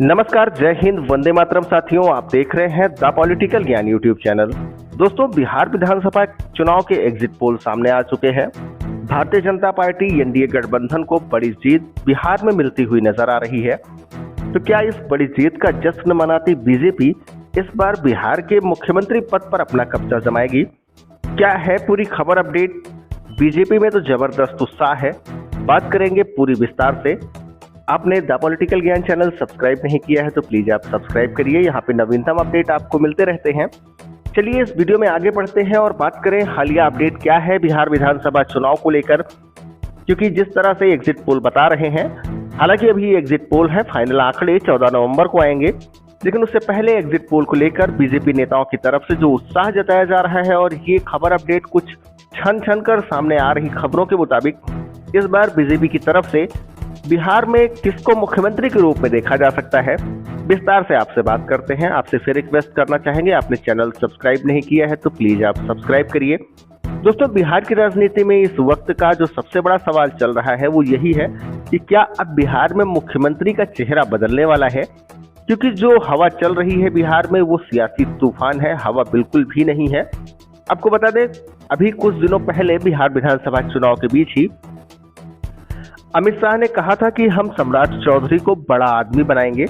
नमस्कार, जय हिंद, वंदे मातरम साथियों। आप देख रहे हैं द पॉलिटिकल ज्ञान यूट्यूब चैनल। दोस्तों, बिहार विधानसभा चुनाव के एग्जिट पोल सामने आ चुके हैं। भारतीय जनता पार्टी एनडीए गठबंधन को बड़ी जीत बिहार में मिलती हुई नजर आ रही है। तो क्या इस बड़ी जीत का जश्न मनाती बीजेपी इस बार बिहार के मुख्यमंत्री पद पर अपना कब्जा जमाएगी? क्या है पूरी खबर अपडेट? बीजेपी में तो जबरदस्त उत्साह है, बात करेंगे पूरी विस्तार से। आपने द पॉलिटिकल ज्ञान चैनल सब्सक्राइब नहीं किया है तो प्लीज आप सब्सक्राइब करिए, यहाँ पे नवीनतम अपडेट आपको मिलते रहते हैं। चलिए इस वीडियो में आगे बढ़ते हैं और बात करें हालिया अपडेट क्या है बिहार विधानसभा चुनाव को लेकर। क्योंकि जिस तरह से एग्जिट पोल बता रहे हैं, हालांकि अभी एग्जिट पोल है, फाइनल आंकड़े 14 नवंबर को आएंगे, लेकिन उससे पहले एग्जिट पोल को लेकर बीजेपी नेताओं की तरफ से जो उत्साह जताया जा रहा है और ये खबर अपडेट कुछ छन कर सामने आ रही खबरों के मुताबिक इस बार बीजेपी की तरफ से बिहार में किसको मुख्यमंत्री के रूप में देखा जा सकता है, विस्तार से आपसे बात करते हैं। आपसे फिर रिक्वेस्ट करना चाहेंगे, आपने चैनल सब्सक्राइब नहीं किया है तो प्लीज आप सब्सक्राइब करिए। दोस्तों, बिहार की राजनीति में इस वक्त का जो सबसे बड़ा सवाल चल रहा है वो यही है कि क्या अब बिहार में मुख्यमंत्री का चेहरा बदलने वाला है? क्योंकि जो हवा चल रही है बिहार में वो सियासी तूफान है, हवा बिल्कुल भी नहीं है। आपको बता दें, अभी कुछ दिनों पहले बिहार विधानसभा चुनाव के बीच ही अमित शाह ने कहा था कि हम सम्राट चौधरी को बड़ा आदमी बनाएंगे,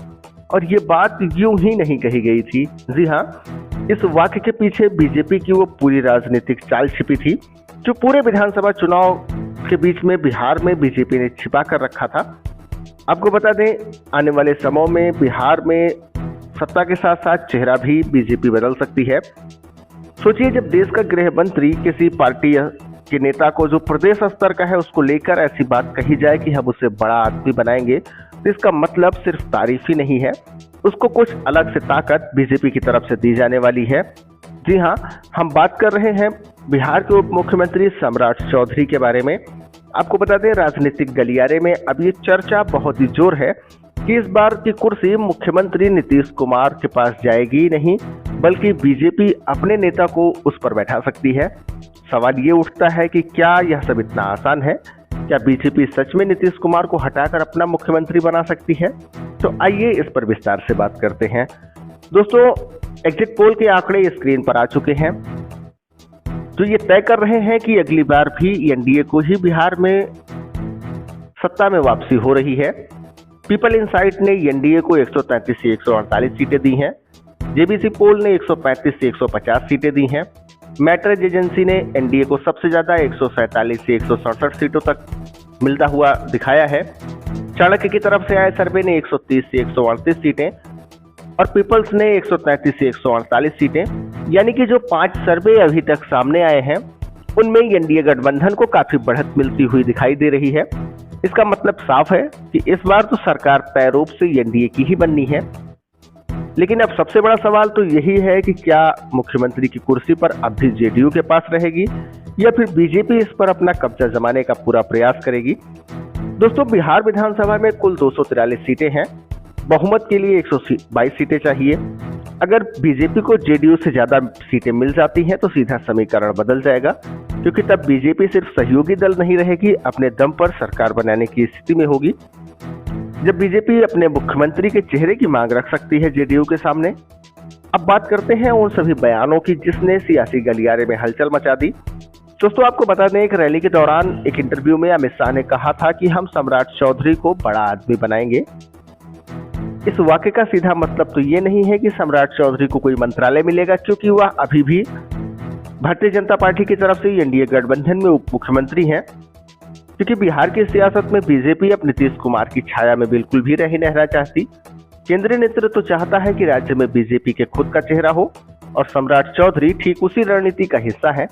और ये बात यूं ही नहीं कही गई थी। जी हाँ, इस वाक्य के पीछे बीजेपी की वो पूरी राजनीतिक चाल छिपी थी जो पूरे विधानसभा चुनाव के बीच में बिहार में बीजेपी ने छिपा कर रखा था। आपको बता दें, आने वाले समय में बिहार में सत्ता के साथ साथ चेहरा भी बीजेपी बदल सकती है। सोचिए, जब देश का गृह मंत्री किसी पार्टी के नेता को जो प्रदेश स्तर का है उसको लेकर ऐसी बात कही जाए कि हम उसे बड़ा आदमी बनाएंगे, तो इसका मतलब सिर्फ तारीफ ही नहीं है, उसको कुछ अलग से ताकत बीजेपी की तरफ से दी जाने वाली है। जी हाँ, हम बात कर रहे हैं बिहार के उप मुख्यमंत्री सम्राट चौधरी के बारे में। आपको बता दें, राजनीतिक गलियारे में अब ये चर्चा बहुत ही जोर है कि इस बार की कुर्सी मुख्यमंत्री नीतीश कुमार के पास जाएगी नहीं, बल्कि बीजेपी अपने नेता को उस पर बैठा सकती है। सवाल ये उठता है कि क्या यह सब इतना आसान है? क्या बीजेपी सच में नीतीश कुमार को हटाकर अपना मुख्यमंत्री बना सकती है? तो आइए इस पर विस्तार से बात करते हैं। दोस्तों, एग्जिट पोल के आंकड़े स्क्रीन पर आ चुके हैं, तो ये तय कर रहे हैं कि अगली बार भी एनडीए को ही बिहार में सत्ता में वापसी हो रही है। पीपल इनसाइट ने एनडीए को 133 से 148 सीटें दी हैं। जेबीसी पोल ने 135 से 150 सीटें दी हैं। मैट्रिज एजेंसी ने एनडीए को सबसे ज्यादा 147 से 167 सीटों तक मिलता हुआ दिखाया है। चाणक्य की तरफ से आए सर्वे ने 130 से 138 सीटें और पीपल्स ने 133 से 148 सीटें, यानी कि जो 5 सर्वे अभी तक सामने आए हैं उनमें एनडीए गठबंधन को काफी बढ़त मिलती हुई दिखाई दे रही है। इसका मतलब साफ है कि इस बार तो सरकार तय रूप से एनडीए की ही बननी है। लेकिन अब सबसे बड़ा सवाल तो यही है कि क्या मुख्यमंत्री की कुर्सी पर अब भी जेडीयू के पास रहेगी या फिर बीजेपी इस पर अपना कब्जा जमाने का पूरा प्रयास करेगी। दोस्तों, बिहार विधानसभा में कुल 243 सीटें हैं। बहुमत के लिए 122 सीटें चाहिए। अगर बीजेपी को जेडीयू से ज्यादा सीटें मिल जाती हैं तो सीधा समीकरण बदल जाएगा, क्योंकि तब बीजेपी सिर्फ सहयोगी दल नहीं रहेगी, अपने दम पर सरकार बनाने की स्थिति में होगी, जब बीजेपी अपने मुख्यमंत्री के चेहरे की मांग रख सकती है जेडीयू के सामने। अब बात करते हैं उन सभी बयानों की जिसने सियासी गलियारे में हलचल मचा दी। दोस्तों, आपको बता दें, एक रैली के दौरान एक इंटरव्यू में अमित शाह ने कहा था कि हम सम्राट चौधरी को बड़ा आदमी बनाएंगे। इस वाक्य का सीधा मतलब तो ये नहीं है कि सम्राट चौधरी को कोई मंत्रालय मिलेगा, क्योंकि वह अभी भी भारतीय जनता पार्टी की तरफ से एनडीए गठबंधन में उप मुख्यमंत्री हैं। क्योंकि बिहार की सियासत में बीजेपी अब नीतीश कुमार की छाया में बिल्कुल भी नहीं रहना चाहती। केंद्रीय नेतृत्व तो चाहता है कि राज्य में बीजेपी के खुद का चेहरा हो, और सम्राट चौधरी ठीक उसी रणनीति का हिस्सा है।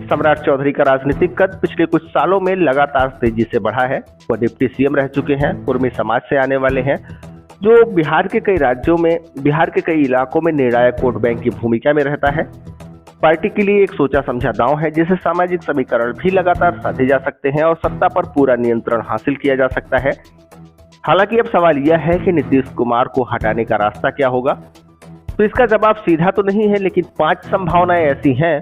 सम्राट चौधरी का राजनीतिक कद पिछले कुछ सालों में लगातार तेजी से बढ़ा है। वह डिप्टी सीएम रह चुके हैं, कुर्मी समाज से आने वाले हैं, जो बिहार के कई इलाकों में निर्णायक वोट बैंक की भूमिका में रहता है। पार्टी के लिए एक सोचा समझा दांव है, जिसे सामाजिक समीकरण भी लगातार साधे जा सकते हैं और सत्ता पर पूरा नियंत्रण हासिल किया जा सकता है। हालांकि अब सवाल यह है कि नीतीश कुमार को हटाने का रास्ता क्या होगा। तो इसका जवाब सीधा तो नहीं है, लेकिन 5 संभावनाएं ऐसी हैं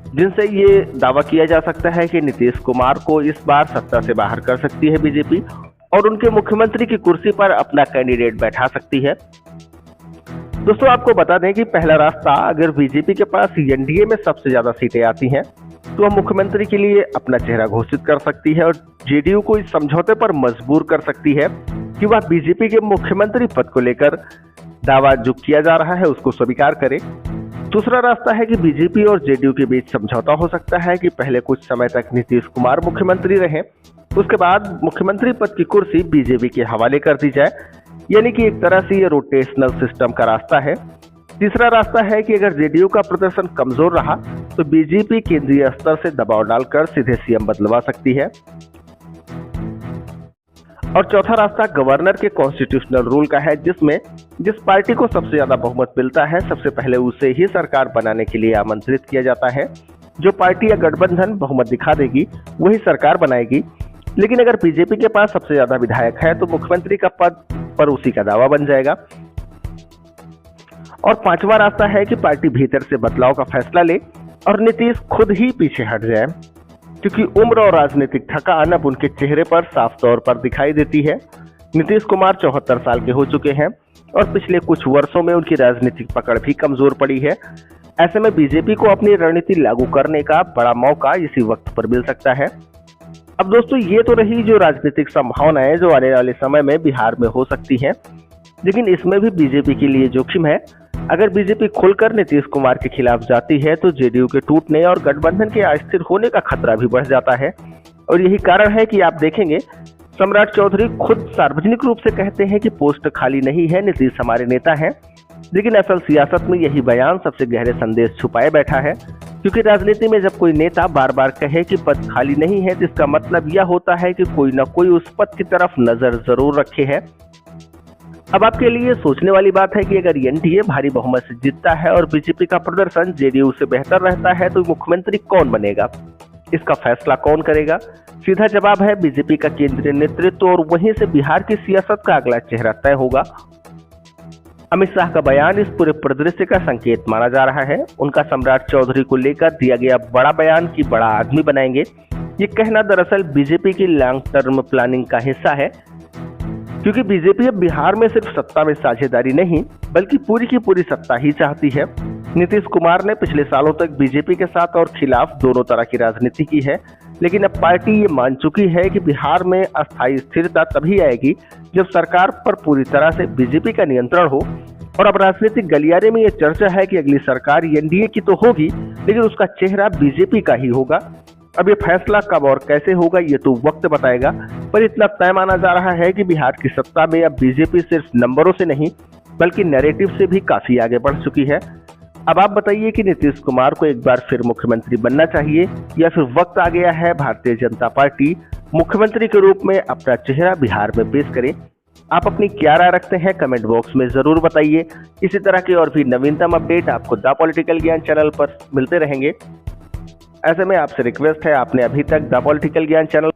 जिनसे ये दावा किया जा सकता है कि नीतीश कुमार को इस बार सत्ता से बाहर कर सकती है बीजेपी, और उनके मुख्यमंत्री की कुर्सी पर अपना कैंडिडेट बैठा सकती है। दोस्तों आपको बता दें कि पहला रास्ता, अगर बीजेपी के पास एनडीए में सबसे ज्यादा सीटें आती हैं तो वह मुख्यमंत्री के लिए अपना चेहरा घोषित कर सकती है और जेडीयू को इस समझौते पर मजबूर कर सकती है कि वह बीजेपी के मुख्यमंत्री पद को लेकर दावा जो किया जा रहा है उसको स्वीकार करे। दूसरा रास्ता है कि बीजेपी और जेडीयू के बीच समझौता हो सकता है कि पहले कुछ समय तक नीतीश कुमार मुख्यमंत्री रहें, उसके बाद मुख्यमंत्री पद की कुर्सी बीजेपी के हवाले कर दी जाए, यानी कि एक तरह से ये रोटेशनल सिस्टम का रास्ता है। तीसरा रास्ता है कि अगर जेडीयू का प्रदर्शन कमजोर रहा तो बीजेपी केंद्रीय स्तर से दबाव डालकर सीधे सीएम बदलवा सकती है। और चौथा रास्ता गवर्नर के कॉन्स्टिट्यूशनल रूल का है, जिसमें जिस पार्टी को सबसे ज्यादा बहुमत मिलता है सबसे पहले उसे ही सरकार बनाने के लिए आमंत्रित किया जाता है। जो पार्टी या गठबंधन बहुमत दिखा देगी वही सरकार बनाएगी, लेकिन अगर बीजेपी के पास सबसे ज्यादा विधायक है तो मुख्यमंत्री का पद पर उसी का दावा बन जाएगा। और पांचवा रास्ता है कि पार्टी भीतर से बदलाव का फैसला ले और नीतीश खुद ही पीछे हट जाए, क्योंकि उम्र और राजनीतिक थकान अब उनके चेहरे पर साफ तौर पर दिखाई देती है। नीतीश कुमार 74 साल के हो चुके हैं और पिछले कुछ वर्षों में उनकी राजनीतिक पकड़ भी कमजोर पड़ी है। ऐसे में बीजेपी को अपनी रणनीति लागू करने का बड़ा मौका इसी वक्त पर मिल सकता है। अब दोस्तों ये तो रही जो राजनीतिक संभावनाएं जो आने वाले समय में बिहार में हो सकती हैं, लेकिन इसमें भी बीजेपी के लिए जोखिम है। अगर बीजेपी खुलकर नीतीश कुमार के खिलाफ जाती है तो जेडीयू के टूटने और गठबंधन के अस्थिर होने का खतरा भी बढ़ जाता है। और यही कारण है कि आप देखेंगे सम्राट चौधरी खुद सार्वजनिक रूप से कहते हैं कि पोस्ट खाली नहीं है, नीतीश हमारे नेता हैं, लेकिन असल सियासत में यही बयान सबसे गहरे संदेश छुपाए बैठा है। क्योंकि राजनीति में जब कोई नेता बार बार कहे कि पद खाली नहीं है तो इसका मतलब यह होता है कि कोई न कोई उस पद की तरफ नजर जरूर रखे है। अब आपके लिए सोचने वाली बात है कि अगर एनडीए भारी बहुमत से जीतता है और बीजेपी का प्रदर्शन जेडीयू से बेहतर रहता है तो मुख्यमंत्री कौन बनेगा, इसका फैसला कौन करेगा? सीधा जवाब है बीजेपी का केंद्रीय नेतृत्व और वहीं से बिहार की सियासत का अगला चेहरा तय होगा। अमित शाह का बयान इस पूरे परिदृश्य का संकेत माना जा रहा है। उनका सम्राट चौधरी को लेकर दिया गया बड़ा बयान की बड़ा आदमी बनाएंगे, ये कहना दरअसल बीजेपी की लॉन्ग टर्म प्लानिंग का हिस्सा है। क्योंकि बीजेपी अब बिहार में सिर्फ सत्ता में साझेदारी नहीं बल्कि पूरी की पूरी सत्ता ही चाहती है। नीतीश कुमार ने पिछले सालों तक बीजेपी के साथ और खिलाफ दोनों तरह की राजनीति की है, लेकिन अब पार्टी ये मान चुकी है कि बिहार में अस्थायी स्थिरता तभी आएगी जब सरकार पर पूरी तरह से बीजेपी का नियंत्रण हो। और अब राजनीतिक गलियारे में ये चर्चा है कि अगली सरकार एनडीए की तो होगी, लेकिन उसका चेहरा बीजेपी का ही होगा। अब ये फैसला कब और कैसे होगा ये तो वक्त बताएगा, पर इतना तय माना जा रहा है कि बिहार की सत्ता में अब बीजेपी सिर्फ नंबरों से नहीं बल्कि नैरेटिव से भी काफी आगे बढ़ चुकी है। अब आप बताइए कि नीतीश कुमार को एक बार फिर मुख्यमंत्री बनना चाहिए या फिर वक्त आ गया है भारतीय जनता पार्टी मुख्यमंत्री के रूप में अपना चेहरा बिहार में पेश करे? आप अपनी क्या राय रखते हैं कमेंट बॉक्स में जरूर बताइए। इसी तरह के और भी नवीनतम अपडेट आपको द पॉलिटिकल ज्ञान चैनल पर मिलते रहेंगे। ऐसे में आपसे रिक्वेस्ट है, आपने अभी तक द पॉलिटिकल ज्ञान चैनल